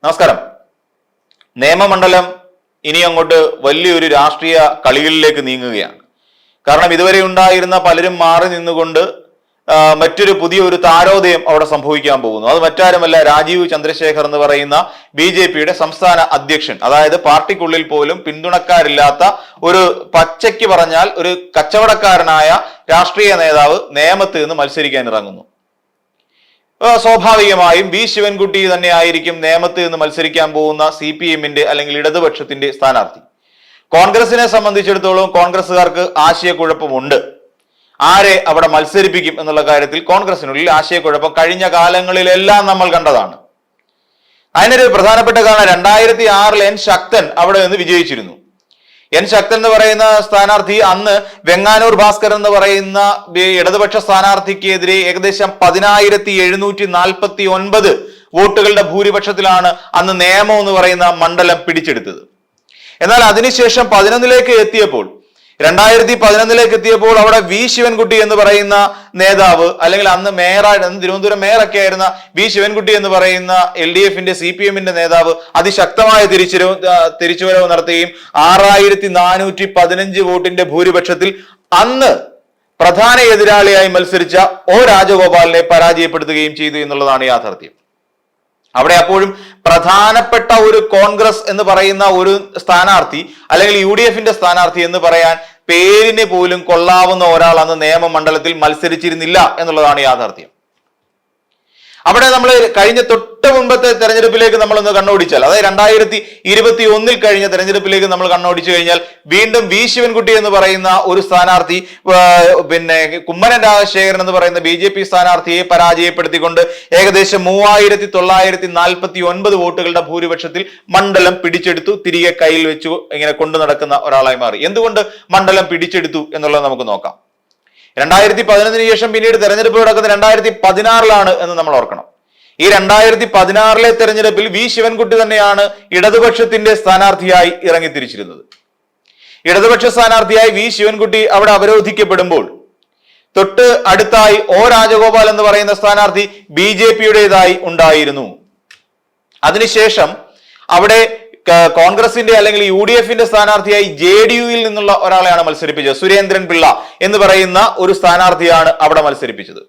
നമസ്കാരം. നിയമമണ്ഡലം ഇനി അങ്ങോട്ട് വലിയൊരു രാഷ്ട്രീയ കളികളിലേക്ക് നീങ്ങുകയാണ്. കാരണം ഇതുവരെ ഉണ്ടായിരുന്ന പലരും മാറി നിന്നുകൊണ്ട് മറ്റൊരു പുതിയൊരു താരോദയം അവിടെ സംഭവിക്കാൻ പോകുന്നു. അത് മറ്റാരുമല്ല, രാജീവ് ചന്ദ്രശേഖർ എന്ന് പറയുന്ന BJPയുടെ സംസ്ഥാന അധ്യക്ഷൻ. അതായത് പാർട്ടിക്കുള്ളിൽ പോലും പിന്തുണക്കാരില്ലാത്ത ഒരു, പച്ചയ്ക്ക് പറഞ്ഞാൽ ഒരു കച്ചവടക്കാരനായ രാഷ്ട്രീയ നേതാവ് നേമത്ത് നിന്ന് മത്സരിക്കാൻ ഇറങ്ങുന്നു. സ്വാഭാവികമായും വി ശിവൻകുട്ടി തന്നെ ആയിരിക്കും നേമത്ത് നിന്ന് മത്സരിക്കാൻ പോകുന്ന CPMന്റെ അല്ലെങ്കിൽ ഇടതുപക്ഷത്തിന്റെ സ്ഥാനാർത്ഥി. കോൺഗ്രസിനെ സംബന്ധിച്ചിടത്തോളം കോൺഗ്രസുകാർക്ക് ആശയക്കുഴപ്പമുണ്ട്. ആരെ അവിടെ മത്സരിപ്പിക്കും എന്നുള്ള കാര്യത്തിൽ കോൺഗ്രസിനുള്ളിൽ ആശയക്കുഴപ്പം കഴിഞ്ഞ കാലങ്ങളിലെല്ലാം നമ്മൾ കണ്ടതാണ്. അതിനൊരു പ്രധാനപ്പെട്ട കാരണം 2006 N ശക്തൻ അവിടെ നിന്ന് വിജയിച്ചിരുന്നു. N ശക്തൻ എന്ന് പറയുന്ന സ്ഥാനാർത്ഥി അന്ന് വെങ്ങാനൂർ ഭാസ്കർ എന്ന് പറയുന്ന ഇടതുപക്ഷ സ്ഥാനാർത്ഥിക്കെതിരെ ഏകദേശം 10,749 വോട്ടുകളുടെ ഭൂരിപക്ഷത്തിലാണ് അന്ന് നേമം എന്ന് പറയുന്ന മണ്ഡലം പിടിച്ചെടുത്തത്. എന്നാൽ അതിനുശേഷം 2011 എത്തിയപ്പോൾ അവിടെ വി ശിവൻകുട്ടി എന്ന് പറയുന്ന നേതാവ്, അല്ലെങ്കിൽ അന്ന് തിരുവനന്തപുരം മേയറൊക്കെ ആയിരുന്ന വി ശിവൻകുട്ടി എന്ന് പറയുന്ന LDFന്റെ CPMന്റെ നേതാവ് അതിശക്തമായ തിരിച്ചുവരവ് നടത്തുകയും 6,415 വോട്ടിന്റെ ഭൂരിപക്ഷത്തിൽ അന്ന് പ്രധാന എതിരാളിയായി മത്സരിച്ച O രാജഗോപാലിനെ പരാജയപ്പെടുത്തുകയും ചെയ്തു എന്നുള്ളതാണ് യാഥാർത്ഥ്യം. അവിടെ അപ്പോഴും പ്രധാനപ്പെട്ട ഒരു കോൺഗ്രസ് എന്ന് പറയുന്ന ഒരു സ്ഥാനാർത്ഥി അല്ലെങ്കിൽ UDFന്റെ സ്ഥാനാർത്ഥി എന്ന് പറയാൻ പേരിന് പോലും കൊള്ളാവുന്ന ഒരാൾ അന്ന് നിയമമണ്ഡലത്തിൽ മത്സരിച്ചിരുന്നില്ല എന്നുള്ളതാണ് യാഥാർത്ഥ്യം. അവിടെ നമ്മൾ കഴിഞ്ഞ തൊട്ട് മുമ്പത്തെ തെരഞ്ഞെടുപ്പിലേക്ക് നമ്മളൊന്ന് കണ്ണോടിച്ചാൽ, അതായത് 2021 കഴിഞ്ഞ തെരഞ്ഞെടുപ്പിലേക്ക് നമ്മൾ കണ്ണോടിച്ചു കഴിഞ്ഞാൽ വീണ്ടും വി ശിവൻകുട്ടി എന്ന് പറയുന്ന ഒരു സ്ഥാനാർത്ഥി കുമ്മനം രാജശേഖരൻ എന്ന് പറയുന്ന BJP സ്ഥാനാർത്ഥിയെ പരാജയപ്പെടുത്തിക്കൊണ്ട് ഏകദേശം 3,949 വോട്ടുകളുടെ ഭൂരിപക്ഷത്തിൽ മണ്ഡലം പിടിച്ചെടുത്തു, തിരികെ കയ്യിൽ വെച്ചു ഇങ്ങനെ കൊണ്ടു നടക്കുന്ന ഒരാളായി മാറി. എന്തുകൊണ്ട് മണ്ഡലം പിടിച്ചെടുത്തു എന്നുള്ളത് നമുക്ക് നോക്കാം. 2011 ശേഷം പിന്നീട് തെരഞ്ഞെടുപ്പ് നടക്കുന്നത് 2016 എന്ന് നമ്മൾ ഓർക്കണം. ഈ 2016 തെരഞ്ഞെടുപ്പിൽ വി ശിവൻകുട്ടി തന്നെയാണ് ഇടതുപക്ഷത്തിന്റെ സ്ഥാനാർത്ഥിയായി ഇറങ്ങിത്തിരിച്ചിരുന്നത്. ഇടതുപക്ഷ സ്ഥാനാർത്ഥിയായി വി ശിവൻകുട്ടി അവിടെ അവരോധിക്കപ്പെടുമ്പോൾ തൊട്ട് അടുത്തായി O രാജഗോപാൽ എന്ന് പറയുന്ന സ്ഥാനാർത്ഥി BJPയുടേതായി ഉണ്ടായിരുന്നു. അതിനുശേഷം അവിടെ കോൺഗ്രസിന്റെ അല്ലെങ്കിൽ UDFന്റെ സ്ഥാനാർത്ഥിയായി JDUവിൽ നിന്നുള്ള ഒരാളെയാണ് മത്സരിപ്പിച്ചത്. സുരേന്ദ്രൻ പിള്ള എന്ന് പറയുന്ന ഒരു സ്ഥാനാർത്ഥിയാണ് അവിടെ മത്സരിപ്പിച്ചത്.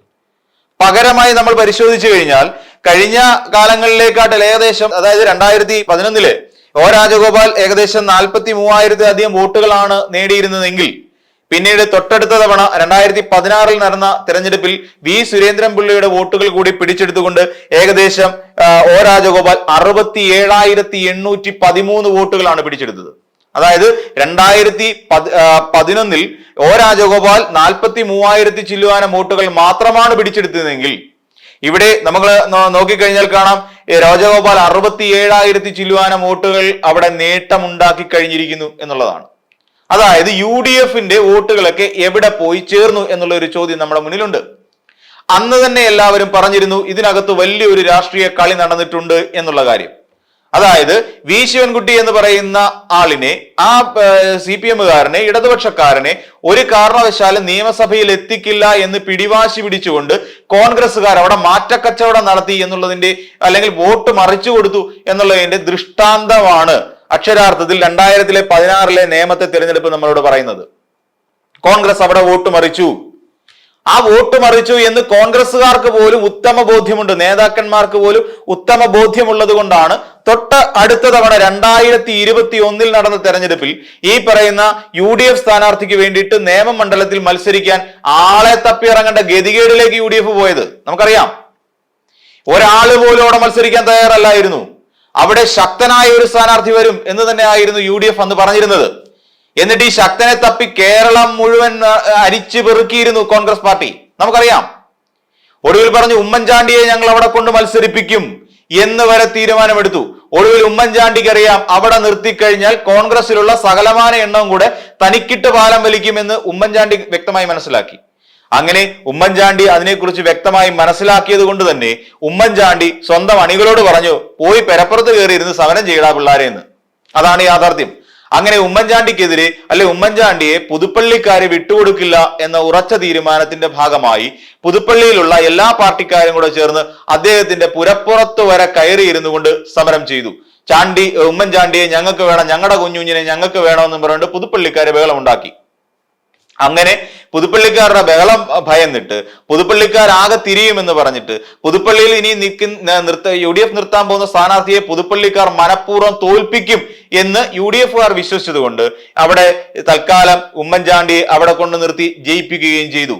പകരമായി നമ്മൾ പരിശോധിച്ചു കഴിഞ്ഞാൽ കഴിഞ്ഞ കാലങ്ങളിലേക്കാട്ടിൽ ഏകദേശം, അതായത് 2011 O രാജഗോപാൽ ഏകദേശം 43,000 വോട്ടുകളാണ് നേടിയിരുന്നതെങ്കിൽ പിന്നീട് തൊട്ടടുത്ത തവണ 2016 നടന്ന തെരഞ്ഞെടുപ്പിൽ വി സുരേന്ദ്രൻ പിള്ളയുടെ വോട്ടുകൾ കൂടി പിടിച്ചെടുത്തുകൊണ്ട് ഏകദേശം O രാജഗോപാൽ 67,813 വോട്ടുകളാണ് പിടിച്ചെടുത്തത്. അതായത് 2011 O രാജഗോപാൽ 43,000 ചില്ലുവാനം വോട്ടുകൾ മാത്രമാണ് പിടിച്ചെടുത്തതെങ്കിൽ ഇവിടെ നമ്മൾ നോക്കിക്കഴിഞ്ഞാൽ കാണാം രാജഗോപാൽ 67,000 ചില്ലുവാനം വോട്ടുകൾ അവിടെ നേട്ടമുണ്ടാക്കി കഴിഞ്ഞിരിക്കുന്നു എന്നുള്ളതാണ്. അതായത് UDFന്റെ വോട്ടുകളൊക്കെ എവിടെ പോയി ചേർന്നു എന്നുള്ള ഒരു ചോദ്യം നമ്മുടെ മുന്നിലുണ്ട്. അന്ന് തന്നെ എല്ലാവരും പറഞ്ഞിരുന്നു ഇതിനകത്ത് വലിയൊരു രാഷ്ട്രീയ കളി നടന്നിട്ടുണ്ട് എന്നുള്ള കാര്യം. അതായത് വി ശിവൻകുട്ടി എന്ന് പറയുന്ന ആളിനെ, ആ CPMകാരനെ, ഇടതുപക്ഷക്കാരനെ ഒരു കാരണവശാലും നിയമസഭയിൽ എത്തിക്കില്ല എന്ന് പിടിവാശി പിടിച്ചുകൊണ്ട് കോൺഗ്രസ്സുകാർ അവിടെ മാറ്റക്കച്ചവടം നടത്തി എന്നുള്ളതിന്റെ, അല്ലെങ്കിൽ വോട്ട് മറിച്ചു കൊടുത്തു എന്നുള്ളതിന്റെ ദൃഷ്ടാന്തമാണ് അക്ഷരാർത്ഥത്തിൽ 2016 നിയമത്തെ തിരഞ്ഞെടുപ്പ് നമ്മളോട് പറയുന്നത്. കോൺഗ്രസ് അവിടെ വോട്ട് മറിച്ചു. ആ വോട്ട് മറിച്ചു എന്ന് കോൺഗ്രസ്സുകാർക്ക് പോലും ഉത്തമ ബോധ്യമുണ്ട്, നേതാക്കന്മാർക്ക് പോലും ഉത്തമ ബോധ്യമുള്ളത് കൊണ്ടാണ് തൊട്ട് അടുത്ത തവണ 2021 നടന്ന തെരഞ്ഞെടുപ്പിൽ ഈ പറയുന്ന UDF സ്ഥാനാർത്ഥിക്ക് വേണ്ടിയിട്ട് നിയമമണ്ഡലത്തിൽ മത്സരിക്കാൻ ആളെ തപ്പി ഇറങ്ങേണ്ട ഗതികേടിലേക്ക് UDF പോയത് നമുക്കറിയാം. ഒരാള് പോലും അവിടെ മത്സരിക്കാൻ തയ്യാറല്ലായിരുന്നു. അവിടെ ശക്തനായ ഒരു സ്ഥാനാർത്ഥി വരും എന്ന് തന്നെ ആയിരുന്നു UDF അന്ന് പറഞ്ഞിരുന്നത്. എന്നിട്ട് ഈ ശക്തനെ തപ്പി കേരളം മുഴുവൻ അരിച്ചു പെറുക്കിയിരുന്നു കോൺഗ്രസ് പാർട്ടി, നമുക്കറിയാം. ഒടുവിൽ പറഞ്ഞു ഉമ്മൻചാണ്ടിയെ ഞങ്ങൾ അവിടെ കൊണ്ട് മത്സരിപ്പിക്കും എന്ന് വരെ തീരുമാനമെടുത്തു. ഒടുവിൽ ഉമ്മൻചാണ്ടിക്ക് അറിയാം അവിടെ നിർത്തിക്കഴിഞ്ഞാൽ കോൺഗ്രസിലുള്ള സകലമാന എണ്ണവും കൂടെ തനിക്കിട്ട് പാലം വലിക്കുമെന്ന് ഉമ്മൻചാണ്ടി വ്യക്തമായി മനസ്സിലാക്കി. അങ്ങനെ ഉമ്മൻചാണ്ടി അതിനെക്കുറിച്ച് വ്യക്തമായി മനസ്സിലാക്കിയത് കൊണ്ട് തന്നെ ഉമ്മൻചാണ്ടി സ്വന്തം അണികളോട് പറഞ്ഞു, പോയി പെരപ്പുറത്ത് കയറിയിരുന്ന് സമരം ചെയ്യടാ പിള്ളാരെ എന്ന്. അതാണ് യാഥാർത്ഥ്യം. അങ്ങനെ ഉമ്മൻചാണ്ടിക്കെതിരെ അല്ലെ ഉമ്മൻചാണ്ടിയെ പുതുപ്പള്ളിക്കാരെ വിട്ടുകൊടുക്കില്ല എന്ന ഉറച്ച തീരുമാനത്തിന്റെ ഭാഗമായി പുതുപ്പള്ളിയിലുള്ള എല്ലാ പാർട്ടിക്കാരും കൂടെ ചേർന്ന് അദ്ദേഹത്തിന്റെ പുരപ്പുറത്ത് വരെ കയറിയിരുന്നു കൊണ്ട് സമരം ചെയ്തു. ഉമ്മൻചാണ്ടിയെ ഞങ്ങൾക്ക് വേണം, ഞങ്ങളുടെ കുഞ്ഞുഞ്ഞിനെ ഞങ്ങൾക്ക് വേണമെന്നും പറഞ്ഞുകൊണ്ട് പുതുപ്പള്ളിക്കാരെ ബഹളം ഉണ്ടാക്കി. അങ്ങനെ പുതുപ്പള്ളിക്കാരുടെ ബഹളം ഭയന്നിട്ട് പുതുപ്പള്ളിക്കാരാകെ തിരിയുമെന്ന് പറഞ്ഞിട്ട് പുതുപ്പള്ളിയിൽ ഇനി UDF നിർത്താൻ പോകുന്ന സ്ഥാനാർത്ഥിയെ പുതുപ്പള്ളിക്കാർ മനഃപൂർവ്വം തോൽപ്പിക്കും എന്ന് UDFുകാർ വിശ്വസിച്ചതുകൊണ്ട് അവിടെ തൽക്കാലം ഉമ്മൻചാണ്ടിയെ അവിടെ കൊണ്ട് നിർത്തി ജയിപ്പിക്കുകയും ചെയ്തു.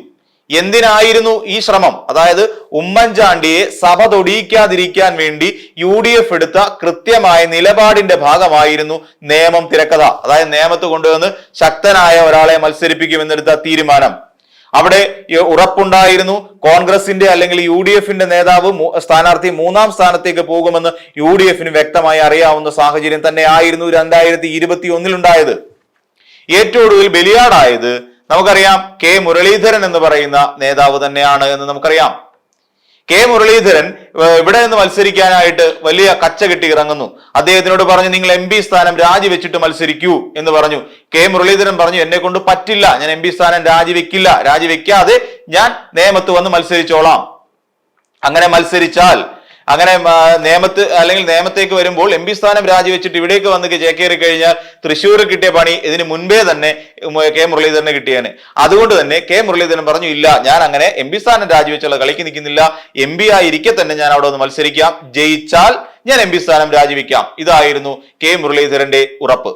എന്തിനായിരുന്നു ഈ ശ്രമം? അതായത് ഉമ്മൻചാണ്ടിയെ സഭ തൊടിയിക്കാതിരിക്കാൻ വേണ്ടി UDF എടുത്ത കൃത്യമായ നിലപാടിന്റെ ഭാഗമായിരുന്നു നിയമം തിരക്കഥ. അതായത് നിയമത്ത് കൊണ്ടുവന്ന് ശക്തനായ ഒരാളെ മത്സരിപ്പിക്കുമെന്നെടുത്ത തീരുമാനം. അവിടെ ഉറപ്പുണ്ടായിരുന്നു കോൺഗ്രസിന്റെ അല്ലെങ്കിൽ UDFന്റെ നേതാവ് സ്ഥാനാർത്ഥി 3-ാം സ്ഥാനത്തേക്ക് പോകുമെന്ന് UDFന് വ്യക്തമായി അറിയാവുന്ന സാഹചര്യം തന്നെ ആയിരുന്നു 2021 ഉണ്ടായത്. ഏറ്റവും ഒടുവിൽ ബലിയാടായത് നമുക്കറിയാം കെ മുരളീധരൻ എന്ന് പറയുന്ന നേതാവ് തന്നെയാണ് എന്ന് നമുക്കറിയാം. കെ മുരളീധരൻ ഇവിടെ നിന്ന് മത്സരിക്കാനായിട്ട് വലിയ കച്ച കെട്ടി ഇറങ്ങുന്നു. അദ്ദേഹത്തിനോട് പറഞ്ഞു, നിങ്ങൾ MP സ്ഥാനം രാജിവെച്ചിട്ട് മത്സരിക്കൂ എന്ന് പറഞ്ഞു. കെ മുരളീധരൻ പറഞ്ഞു, എന്നെ കൊണ്ട് പറ്റില്ല, ഞാൻ MP സ്ഥാനം രാജിവെക്കില്ല, രാജിവെക്കാതെ ഞാൻ നേമത്ത് വന്ന് മത്സരിച്ചോളാം. അങ്ങനെ മത്സരിച്ചാൽ അങ്ങനെ നിയമത്തേക്ക് വരുമ്പോൾ MP സ്ഥാനം രാജിവെച്ചിട്ട് ഇവിടേക്ക് വന്ന് ചേക്കേറി കഴിഞ്ഞാൽ തൃശ്ശൂർ കിട്ടിയ പണി ഇതിന് മുൻപേ തന്നെ കെ മുരളീധരന് കിട്ടിയേനെ. അതുകൊണ്ട് തന്നെ കെ മുരളീധരൻ പറഞ്ഞു, ഇല്ല, ഞാൻ അങ്ങനെ MP സ്ഥാനം രാജിവെച്ചുള്ള കളിക്ക് നിൽക്കുന്നില്ല, MP ആയിരിക്കെ തന്നെ ഞാൻ അവിടെ ഒന്ന് മത്സരിക്കാം, ജയിച്ചാൽ ഞാൻ MP സ്ഥാനം രാജിവെക്കാം. ഇതായിരുന്നു കെ മുരളീധരന്റെ ഉറപ്പ്.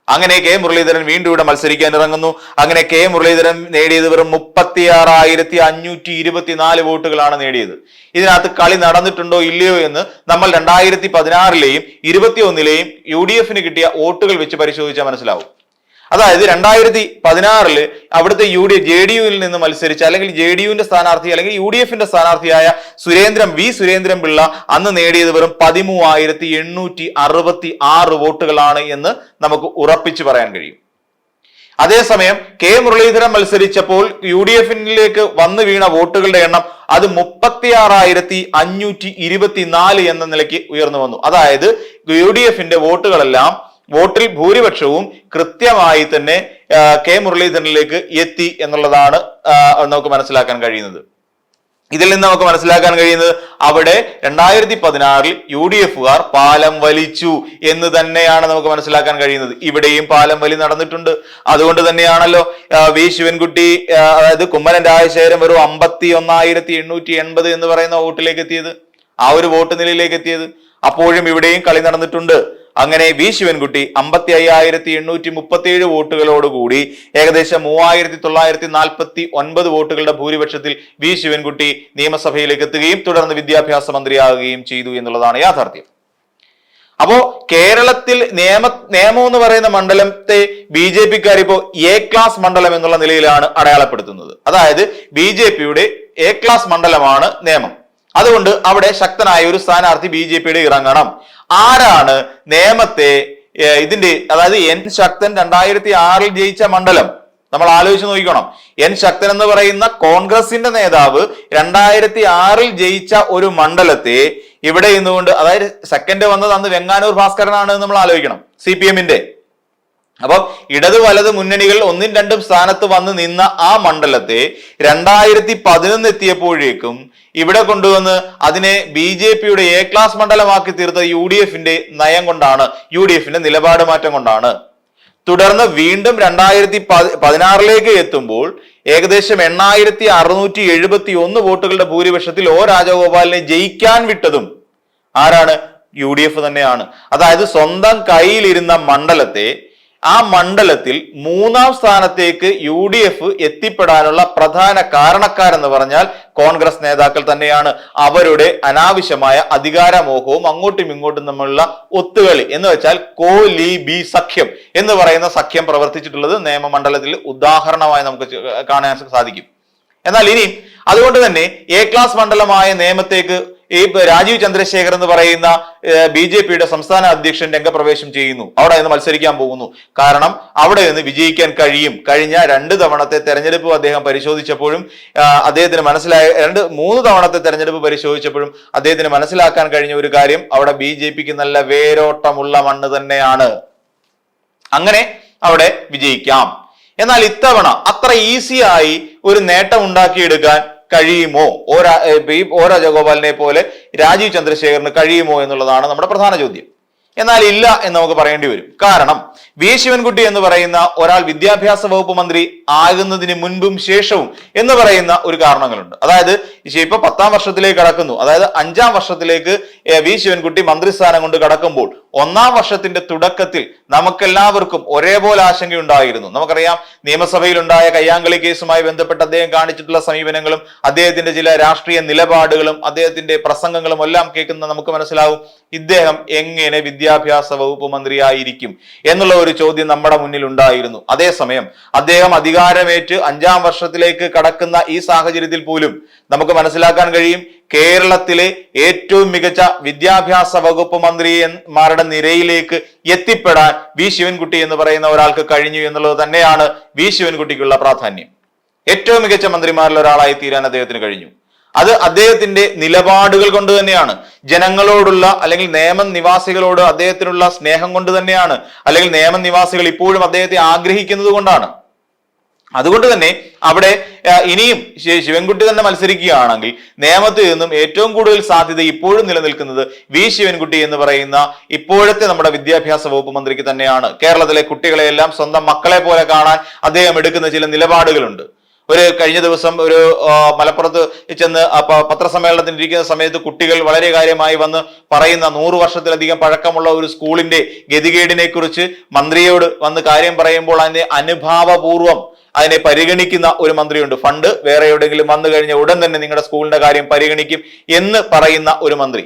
അങ്ങനെ കെ മുരളീധരൻ വീണ്ടും ഇവിടെ മത്സരിക്കാൻ ഇറങ്ങുന്നു. അങ്ങനെ കെ മുരളീധരൻ നേടിയത് വെറും 36,524 വോട്ടുകളാണ് നേടിയത്. ഇതിനകത്ത് കളി നടന്നിട്ടുണ്ടോ ഇല്ലയോ എന്ന് നമ്മൾ 2016-ലെയും 2021-ലെയും UDFന് കിട്ടിയ വോട്ടുകൾ വെച്ച് പരിശോധിച്ചാൽ മനസ്സിലാവും. അതായത് 2016 അവിടുത്തെ JDUവിൽ നിന്ന് മത്സരിച്ച അല്ലെങ്കിൽ JDUവിന്റെ സ്ഥാനാർത്ഥി അല്ലെങ്കിൽ UDFന്റെ സ്ഥാനാർത്ഥിയായ സുരേന്ദ്രൻ പിള്ള അന്ന് നേടിയത് വെറും 13,866 വോട്ടുകളാണ് എന്ന് നമുക്ക് ഉറപ്പിച്ചു പറയാൻ കഴിയും. അതേസമയം കെ മുരളീധരൻ മത്സരിച്ചപ്പോൾ UDFനിലേക്ക് വന്നു വീണ വോട്ടുകളുടെ എണ്ണം അത് 36,524 എന്ന നിലയ്ക്ക് ഉയർന്നു വന്നു. അതായത് UDFന്റെ വോട്ടിൽ ഭൂരിപക്ഷവും കൃത്യമായി തന്നെ കെ മുരളീധരനിലേക്ക് എത്തി എന്നുള്ളതാണ് നമുക്ക് മനസ്സിലാക്കാൻ കഴിയുന്നത്. ഇതിൽ നിന്ന് നമുക്ക് മനസ്സിലാക്കാൻ കഴിയുന്നത് അവിടെ 2016 UDFുകാർ പാലം വലിച്ചു എന്ന് തന്നെയാണ് നമുക്ക് മനസ്സിലാക്കാൻ കഴിയുന്നത്. ഇവിടെയും പാലം വലി നടന്നിട്ടുണ്ട്. അതുകൊണ്ട് തന്നെയാണല്ലോ വി ശിവൻകുട്ടി അതായത് കുമ്മനം രാജശേഖരൻ വെറും 51,880 എന്ന് പറയുന്ന വോട്ടിലേക്ക് എത്തിയത്, ആ ഒരു വോട്ട് നിലയിലേക്ക് എത്തിയത്. അപ്പോഴും ഇവിടെയും കളി നടന്നിട്ടുണ്ട്. അങ്ങനെ വി ശിവൻകുട്ടി 55,837 വോട്ടുകളോടുകൂടി ഏകദേശം 3,949 വോട്ടുകളുടെ ഭൂരിപക്ഷത്തിൽ വി ശിവൻകുട്ടി നിയമസഭയിലേക്ക് എത്തുകയും തുടർന്ന് വിദ്യാഭ്യാസ മന്ത്രിയാകുകയും ചെയ്തു എന്നുള്ളതാണ് യാഥാർത്ഥ്യം. അപ്പോ കേരളത്തിൽ നിയമം എന്ന് പറയുന്ന മണ്ഡലത്തെ BJPക്കാർ ഇപ്പോ A ക്ലാസ് മണ്ഡലം എന്നുള്ള നിലയിലാണ് അടയാളപ്പെടുത്തുന്നത്. അതായത് BJPയുടെ A ക്ലാസ് മണ്ഡലമാണ് നിയമം. അതുകൊണ്ട് അവിടെ ശക്തനായ ഒരു സ്ഥാനാർത്ഥി BJPയുടെ ഇറങ്ങണം. ആരാണ് നേമത്തെ അതായത് N ശക്തൻ 2006 ജയിച്ച മണ്ഡലം നമ്മൾ ആലോചിച്ച് നോക്കണം. N ശക്തൻ എന്ന് പറയുന്ന കോൺഗ്രസിന്റെ നേതാവ് 2006 ജയിച്ച ഒരു മണ്ഡലത്തെ ഇവിടെ ഇന്നുകൊണ്ട്, അതായത് സെക്കൻഡ് വന്നത് അന്ന് വെങ്ങാനൂർ ഭാസ്കരനാണ് നമ്മൾ ആലോചിക്കണം, CPMന്റെ. അപ്പം ഇടത് വലത് മുന്നണികൾ 1ഉം 2ഉം സ്ഥാനത്ത് വന്ന് നിന്ന ആ മണ്ഡലത്തെ 2011 എത്തിയപ്പോഴേക്കും ഇവിടെ കൊണ്ടുവന്ന് അതിനെ BJPയുടെ A ക്ലാസ് മണ്ഡലമാക്കി തീർത്ത UDFന്റെ നയം കൊണ്ടാണ്, UDFന്റെ നിലപാട് മാറ്റം കൊണ്ടാണ്. തുടർന്ന് വീണ്ടും 2016 എത്തുമ്പോൾ ഏകദേശം 8,671 വോട്ടുകളുടെ ഭൂരിപക്ഷത്തിൽ O രാജഗോപാലിനെ ജയിക്കാൻ വിട്ടതും ആരാണ്? UDF തന്നെയാണ്. അതായത് സ്വന്തം കയ്യിലിരുന്ന മണ്ഡലത്തെ, ആ മണ്ഡലത്തിൽ 3-ാം സ്ഥാനത്തേക്ക് UDF എത്തിപ്പെടാനുള്ള പ്രധാന കാരണക്കാരെന്ന് പറഞ്ഞാൽ കോൺഗ്രസ് നേതാക്കൾ തന്നെയാണ്. അവരുടെ അനാവശ്യമായ അധികാരമോഹവും അങ്ങോട്ടും ഇങ്ങോട്ടും തമ്മിലുള്ള ഒത്തുകളി എന്ന് വെച്ചാൽ കോലീബി സഖ്യം എന്ന് പറയുന്ന സഖ്യം പ്രവർത്തിച്ചിട്ടുള്ളത് നിയമമണ്ഡലത്തിൽ ഉദാഹരണമായി നമുക്ക് കാണാൻ സാധിക്കും. എന്നാൽ ഇനി അതുകൊണ്ട് തന്നെ A ക്ലാസ് മണ്ഡലമായ നിയമത്തേക്ക് ഈ രാജീവ് ചന്ദ്രശേഖർ എന്ന് പറയുന്ന BJPയുടെ സംസ്ഥാന അധ്യക്ഷൻ രംഗപ്രവേശം ചെയ്യുന്നു. അവിടെ നിന്ന് മത്സരിക്കാൻ പോകുന്നു. കാരണം അവിടെ നിന്ന് വിജയിക്കാൻ കഴിയും. കഴിഞ്ഞ 2 തവണത്തെ തെരഞ്ഞെടുപ്പ് അദ്ദേഹം പരിശോധിച്ചപ്പോഴും അദ്ദേഹത്തിന് മനസ്സിലായ 3 തവണത്തെ തെരഞ്ഞെടുപ്പ് പരിശോധിച്ചപ്പോഴും അദ്ദേഹത്തിന് മനസ്സിലാക്കാൻ കഴിഞ്ഞ ഒരു കാര്യം, അവിടെ BJPക്ക് നല്ല വേരോട്ടമുള്ള മണ്ണ് തന്നെയാണ്. അങ്ങനെ അവിടെ വിജയിക്കാം. എന്നാൽ ഇത്തവണ അത്ര ഈസിയായി ഒരു നേട്ടം ഉണ്ടാക്കിയെടുക്കാൻ കഴിയുമോ ഒ രാജഗോപാലിനെ പോലെ രാജീവ് ചന്ദ്രശേഖറിന് കഴിയുമോ എന്നുള്ളതാണ് നമ്മുടെ പ്രധാന ചോദ്യം. എന്നാൽ ഇല്ല എന്ന് നമുക്ക് പറയേണ്ടി വരും. കാരണം വി ശിവൻകുട്ടി എന്ന് പറയുന്ന ഒരാൾ വിദ്യാഭ്യാസ വകുപ്പ് മന്ത്രി ആകുന്നതിന് മുൻപും ശേഷവും എന്ന് പറയുന്ന ഒരു കാരണങ്ങളുണ്ട്. അതായത് ഇപ്പൊ 10ാം വർഷത്തിലേക്ക് കടക്കുന്നു, അതായത് 5ാം വർഷത്തിലേക്ക് വി ശിവൻകുട്ടി മന്ത്രിസ്ഥാനം കൊണ്ട് കടക്കുമ്പോൾ 1ാം വർഷത്തിന്റെ തുടക്കത്തിൽ നമുക്കെല്ലാവർക്കും ഒരേപോലെ ആശങ്കയുണ്ടായിരുന്നു. നമുക്കറിയാം, നിയമസഭയിൽ ഉണ്ടായ കയ്യാങ്കളി കേസുമായി ബന്ധപ്പെട്ട് അദ്ദേഹം കാണിച്ചിട്ടുള്ള സമീപനങ്ങളും അദ്ദേഹത്തിന്റെ ചില രാഷ്ട്രീയ നിലപാടുകളും അദ്ദേഹത്തിന്റെ പ്രസംഗങ്ങളും എല്ലാം കേൾക്കുന്ന നമുക്ക് മനസ്സിലാവും ഇദ്ദേഹം എങ്ങനെ വിദ്യാഭ്യാസ വകുപ്പ് മന്ത്രിയായിരിക്കും എന്നുള്ള ഒരു ചോദ്യം നമ്മുടെ മുന്നിൽ ഉണ്ടായിരുന്നു. അതേസമയം അദ്ദേഹം അധികാരമേറ്റ് 5ാം വർഷത്തിലേക്ക് കടക്കുന്ന ഈ സാഹചര്യത്തിൽ പോലും നമുക്ക് മനസ്സിലാക്കാൻ കഴിയും കേരളത്തിലെ ഏറ്റവും മികച്ച വിദ്യാഭ്യാസ വകുപ്പ് മന്ത്രിമാരുടെ നിരയിലേക്ക് എത്തിപ്പെടാൻ വി ശിവൻകുട്ടി എന്ന് പറയുന്ന ഒരാൾക്ക് കഴിഞ്ഞു എന്നുള്ളത് തന്നെയാണ് വി ശിവൻകുട്ടിക്കുള്ള പ്രാധാന്യം. ഏറ്റവും മികച്ച മന്ത്രിമാരിൽ ഒരാളായി തീരാൻ അദ്ദേഹത്തിന് കഴിഞ്ഞു. അത് അദ്ദേഹത്തിന്റെ നിലപാടുകൾ കൊണ്ട് തന്നെയാണ്, ജനങ്ങളോടുള്ള അല്ലെങ്കിൽ നിയമം നിവാസികളോട് അദ്ദേഹത്തിനുള്ള സ്നേഹം കൊണ്ട് തന്നെയാണ്, അല്ലെങ്കിൽ നിയമം നിവാസികൾ ഇപ്പോഴും അദ്ദേഹത്തെ ആഗ്രഹിക്കുന്നത് കൊണ്ടാണ്. അതുകൊണ്ട് തന്നെ അവിടെ ഇനിയും ശിവൻകുട്ടി തന്നെ മത്സരിക്കുകയാണെങ്കിൽ നേമത്തിൽ നിന്നും ഏറ്റവും കൂടുതൽ സാധ്യത ഇപ്പോഴും നിലനിൽക്കുന്നത് വി ശിവൻകുട്ടി എന്ന് പറയുന്ന ഇപ്പോഴത്തെ നമ്മുടെ വിദ്യാഭ്യാസ വകുപ്പ് മന്ത്രിക്ക് തന്നെയാണ്. കേരളത്തിലെ കുട്ടികളെയെല്ലാം സ്വന്തം മക്കളെ പോലെ കാണാൻ അദ്ദേഹം എടുക്കുന്ന ചില നിലപാടുകളുണ്ട്. കഴിഞ്ഞ ദിവസം ഒരു മലപ്പുറത്ത് ചെന്ന് പത്രസമ്മേളനത്തിന് ഇരിക്കുന്ന സമയത്ത് കുട്ടികൾ വളരെ കാര്യമായി വന്ന് പറയുന്ന 100 വർഷത്തിലധികം പഴക്കമുള്ള ഒരു സ്കൂളിന്റെ ഗതികേടിനെ കുറിച്ച് മന്ത്രിയോട് വന്ന് കാര്യം പറയുമ്പോൾ അതിനെ അനുഭാവപൂർവ്വം അതിനെ പരിഗണിക്കുന്ന ഒരു മന്ത്രിയുണ്ട്. ഫണ്ട് വേറെ എവിടെയെങ്കിലും വന്നു കഴിഞ്ഞ ഉടൻ തന്നെ നിങ്ങളുടെ സ്കൂളിന്റെ കാര്യം പരിഗണിക്കും എന്ന് പറയുന്ന ഒരു മന്ത്രി.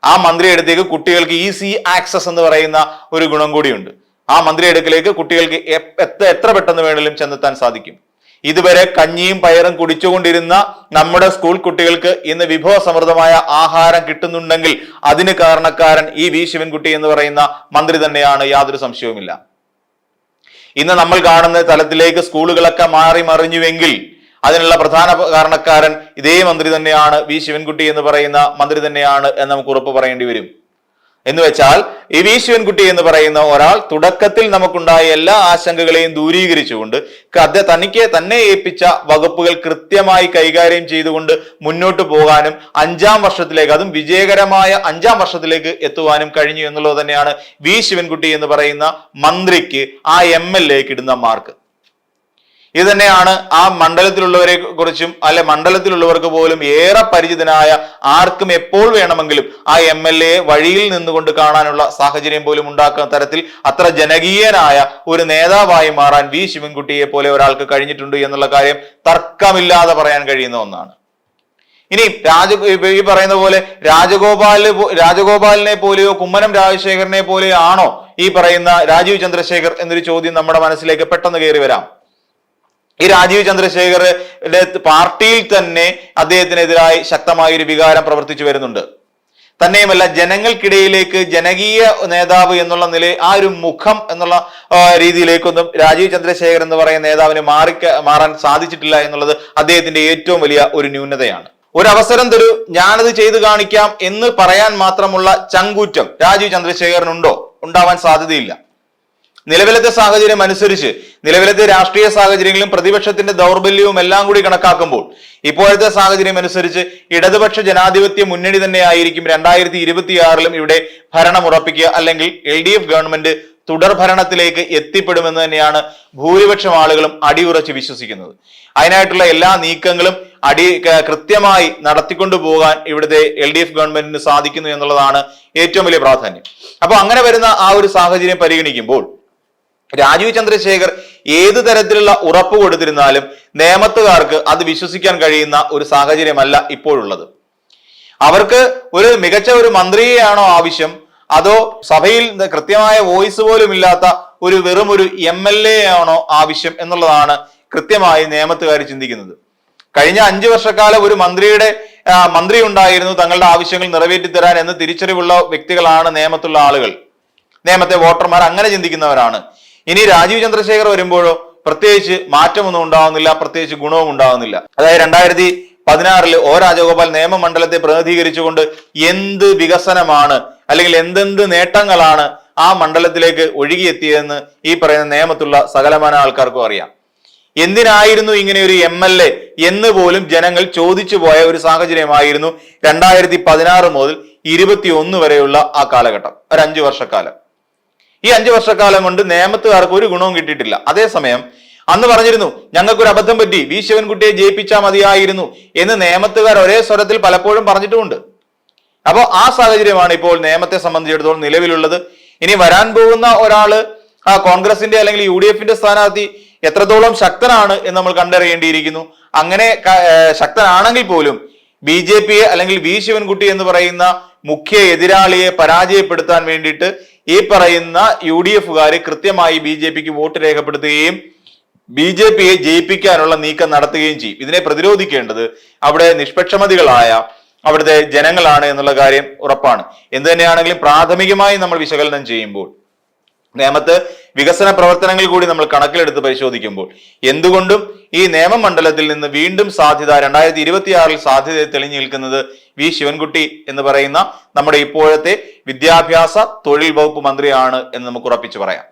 ആ മന്ത്രി അടുത്തേക്ക് കുട്ടികൾക്ക് ഈസി ആക്സസ് എന്ന് പറയുന്ന ഒരു ഗുണം കൂടിയുണ്ട്. ആ മന്ത്രി അടുക്കിലേക്ക് കുട്ടികൾക്ക് എത്ര പെട്ടെന്ന് വേണമെങ്കിലും ചെന്നെത്താൻ സാധിക്കും. ഇതുവരെ കഞ്ഞിയും പയറും കുടിച്ചുകൊണ്ടിരുന്ന നമ്മുടെ സ്കൂൾ കുട്ടികൾക്ക് ഇന്ന് വിഭവസമൃദ്ധമായ ആഹാരം കിട്ടുന്നുണ്ടെങ്കിൽ അതിന് കാരണക്കാരൻ ഈ വി ശിവൻകുട്ടി എന്ന് പറയുന്ന മന്ത്രി തന്നെയാണ്, യാതൊരു സംശയവുമില്ല. ഇന്ന് നമ്മൾ കാണുന്ന തലത്തിലേക്ക് സ്കൂളുകളൊക്കെ മാറി മറിഞ്ഞുവെങ്കിൽ അതിനുള്ള പ്രധാന കാരണക്കാരൻ ഇതേ മന്ത്രി തന്നെയാണ്, വി ശിവൻകുട്ടി എന്ന് പറയുന്ന മന്ത്രി തന്നെയാണ് എന്ന് നമുക്ക് ഉറപ്പ് പറയേണ്ടി വരും. എന്ന് വെച്ചാൽ ഈ വി ശിവൻകുട്ടി എന്ന് പറയുന്ന ഒരാൾ തുടക്കത്തിൽ നമുക്കുണ്ടായ എല്ലാ ആശങ്കകളെയും ദൂരീകരിച്ചുകൊണ്ട് തനിക്ക് തന്നെ ഏൽപ്പിച്ച വകുപ്പുകൾ കൃത്യമായി കൈകാര്യം ചെയ്തുകൊണ്ട് മുന്നോട്ട് പോകാനും 5ാം വർഷത്തിലേക്ക്, അതും വിജയകരമായ 5ാം വർഷത്തിലേക്ക് എത്തുവാനും കഴിഞ്ഞു എന്നുള്ളത് തന്നെയാണ് വി ശിവൻകുട്ടി എന്ന് പറയുന്ന മന്ത്രിക്ക് ആ MLAക്ക് ഇടുന്ന മാർക്ക്. ഇത് തന്നെയാണ് ആ മണ്ഡലത്തിലുള്ളവരെ കുറിച്ചും മണ്ഡലത്തിലുള്ളവർക്ക് പോലും ഏറെ പരിചിതനായ ആർക്കും എപ്പോൾ വേണമെങ്കിലും ആ MLA വഴിയിൽ നിന്നുകൊണ്ട് കാണാനുള്ള സാഹചര്യം പോലും ഉണ്ടാക്കുന്ന തരത്തിൽ അത്ര ജനകീയനായ ഒരു നേതാവായി മാറാൻ വി ശിവൻകുട്ടിയെ പോലെ ഒരാൾക്ക് കഴിഞ്ഞിട്ടുണ്ട് എന്നുള്ള കാര്യം തർക്കമില്ലാതെ പറയാൻ കഴിയുന്ന ഒന്നാണ്. ഇനി ഈ പറയുന്ന പോലെ രാജഗോപാലിനെ പോലെയോ കുമ്മനം രാജശേഖരനെ പോലെയോ ആണോ ഈ പറയുന്ന രാജീവ് ചന്ദ്രശേഖർ എന്നൊരു ചോദ്യം നമ്മുടെ മനസ്സിലേക്ക് പെട്ടെന്ന് കയറി വരാം. ഈ രാജീവ് ചന്ദ്രശേഖറിന്റെ പാർട്ടിയിൽ തന്നെ അദ്ദേഹത്തിനെതിരായി ശക്തമായ ഒരു വികാരം പ്രവർത്തിച്ചു വരുന്നുണ്ട്. തന്നെയുമല്ല, ജനങ്ങൾക്കിടയിലേക്ക് ജനകീയ നേതാവ് എന്നുള്ള നിലയിൽ ആ ഒരു മുഖം എന്നുള്ള രീതിയിലേക്കൊന്നും രാജീവ് ചന്ദ്രശേഖർ എന്ന് പറയുന്ന നേതാവിന് മാറാൻ സാധിച്ചിട്ടില്ല എന്നുള്ളത് അദ്ദേഹത്തിന്റെ ഏറ്റവും വലിയ ഒരു ന്യൂനതയാണ്. ഒരു അവസരം തരൂ, ഞാനത് ചെയ്തു കാണിക്കാം എന്ന് പറയാൻ മാത്രമുള്ള ചങ്കൂറ്റം രാജീവ് ചന്ദ്രശേഖരനുണ്ടോ? ഉണ്ടാവാൻ സാധ്യതയില്ല. നിലവിലത്തെ സാഹചര്യം അനുസരിച്ച്, നിലവിലത്തെ രാഷ്ട്രീയ സാഹചര്യങ്ങളും പ്രതിപക്ഷത്തിന്റെ ദൗർബല്യവും എല്ലാം കൂടി കണക്കാക്കുമ്പോൾ ഇപ്പോഴത്തെ സാഹചര്യം അനുസരിച്ച് ഇടതുപക്ഷ ജനാധിപത്യ മുന്നണി തന്നെ ആയിരിക്കും 2026-ലും ഇവിടെ ഭരണം ഉറപ്പിക്കുക, അല്ലെങ്കിൽ LDF ഗവൺമെന്റ് തുടർ ഭരണത്തിലേക്ക് എത്തിപ്പെടുമെന്ന് തന്നെയാണ് ഭൂരിപക്ഷം ആളുകളും അടിയുറച്ച് വിശ്വസിക്കുന്നത്. അതിനായിട്ടുള്ള എല്ലാ നീക്കങ്ങളും കൃത്യമായി നടത്തിക്കൊണ്ടു പോകാൻ ഇവിടുത്തെ LDF ഗവൺമെന്റിന് സാധിക്കുന്നു എന്നുള്ളതാണ് ഏറ്റവും വലിയ പ്രാധാന്യം. അപ്പൊ അങ്ങനെ വരുന്ന ആ ഒരു സാഹചര്യം പരിഗണിക്കുമ്പോൾ രാജീവ് ചന്ദ്രശേഖർ ഏത് തരത്തിലുള്ള ഉറപ്പ് കൊടുത്തിരുന്നാലും നേമത്തുകാർക്ക് അത് വിശ്വസിക്കാൻ കഴിയുന്ന ഒരു സാഹചര്യമല്ല ഇപ്പോഴുള്ളത്. അവർക്ക് ഒരു മികച്ച ഒരു മന്ത്രിയെയാണോ ആവശ്യം, അതോ സഭയിൽ കൃത്യമായ വോയിസ് പോലും ഇല്ലാത്ത വെറും ഒരു MLA ആണോ ആവശ്യം എന്നുള്ളതാണ് കൃത്യമായി നേമത്തുകാർ ചിന്തിക്കുന്നത്. കഴിഞ്ഞ 5 വർഷക്കാലം ഒരു മന്ത്രി ഉണ്ടായിരുന്നു തങ്ങളുടെ ആവശ്യങ്ങൾ നിറവേറ്റി തരാൻ എന്ന് തിരിച്ചറിവുള്ള വ്യക്തികളാണ് നേമത്തുള്ള ആളുകൾ. നേമത്തെ വോട്ടർമാർ അങ്ങനെ ചിന്തിക്കുന്നവരാണ്. ഇനി രാജീവ് ചന്ദ്രശേഖർ വരുമ്പോഴോ പ്രത്യേകിച്ച് മാറ്റമൊന്നും ഉണ്ടാകുന്നില്ല, പ്രത്യേകിച്ച് ഗുണവും ഉണ്ടാകുന്നില്ല. അതായത് 2016 ഒ രാജഗോപാൽ നിയമമണ്ഡലത്തെ പ്രതിനിധീകരിച്ചുകൊണ്ട് എന്ത് വികസനമാണ് അല്ലെങ്കിൽ എന്തെന്ത് നേട്ടങ്ങളാണ് ആ മണ്ഡലത്തിലേക്ക് ഒഴുകിയെത്തിയതെന്ന് ഈ പറയുന്ന നേമത്തുള്ള സകലമാന ആൾക്കാർക്കും അറിയാം. എന്തിനായിരുന്നു ഇങ്ങനെ ഒരു MLA എന്ന് പോലും ജനങ്ങൾ ചോദിച്ചു പോയ ഒരു സാഹചര്യമായിരുന്നു 2016 മുതൽ 21 വരെയുള്ള ആ കാലഘട്ടം, ഒരു 5 വർഷക്കാലം. ഈ 5 വർഷക്കാലം കൊണ്ട് നേമത്തുകാർക്ക് ഒരു ഗുണവും കിട്ടിയിട്ടില്ല. അതേസമയം അന്ന് പറഞ്ഞിരുന്നു ഞങ്ങൾക്കൊരു അബദ്ധം പറ്റി, വി ശിവൻകുട്ടിയെ ജയിപ്പിച്ചാൽ മതിയായിരുന്നു എന്ന് നേമത്തുകാർ ഒരേ സ്വരത്തിൽ പലപ്പോഴും പറഞ്ഞിട്ടുമുണ്ട്. അപ്പോൾ ആ സാഹചര്യമാണ് ഇപ്പോൾ നേമത്തെ സംബന്ധിച്ചിടത്തോളം നിലവിലുള്ളത്. ഇനി വരാൻ പോകുന്ന ഒരാള് കോൺഗ്രസിന്റെ അല്ലെങ്കിൽ UDF-ന്റെ സ്ഥാനാർത്ഥി എത്രത്തോളം ശക്തനാണ് എന്ന് നമ്മൾ കണ്ടറിയേണ്ടിയിരിക്കുന്നു. അങ്ങനെ ശക്തനാണെങ്കിൽ പോലും BJP-യെ അല്ലെങ്കിൽ വി ശിവൻകുട്ടി എന്ന് മുഖ്യ എതിരാളിയെ പരാജയപ്പെടുത്താൻ വേണ്ടിയിട്ട് ഈ പറയുന്ന UDF-കാര് കൃത്യമായി BJP-ക്ക് വോട്ട് രേഖപ്പെടുത്തുകയും BJP-യെ ജയിപ്പിക്കാനുള്ള നീക്കം നടത്തുകയും ചെയ്യും. ഇതിനെ പ്രതിരോധിക്കേണ്ടത് അവിടെ നിഷ്പക്ഷമതികളായ അവിടുത്തെ ജനങ്ങളാണ് എന്നുള്ള കാര്യം ഉറപ്പാണ്. എന്ത് തന്നെയാണെങ്കിലും പ്രാഥമികമായി നമ്മൾ വിശകലനം ചെയ്യുമ്പോൾ നേമത്ത് വികസന പ്രവർത്തനങ്ങൾ കൂടി നമ്മൾ കണക്കിലെടുത്ത് പരിശോധിക്കുമ്പോൾ എന്തുകൊണ്ടും ഈ നേമമണ്ഡലത്തിൽ നിന്ന് വീണ്ടും സാധ്യത 2026 സാധ്യത തെളിഞ്ഞു നിൽക്കുന്നത് വി ശിവൻകുട്ടി എന്ന് പറയുന്ന നമ്മുടെ ഇപ്പോഴത്തെ വിദ്യാഭ്യാസ തൊഴിൽ വകുപ്പ് മന്ത്രിയാണ് എന്ന് നമുക്ക് ഉറപ്പിച്ചു പറയാം.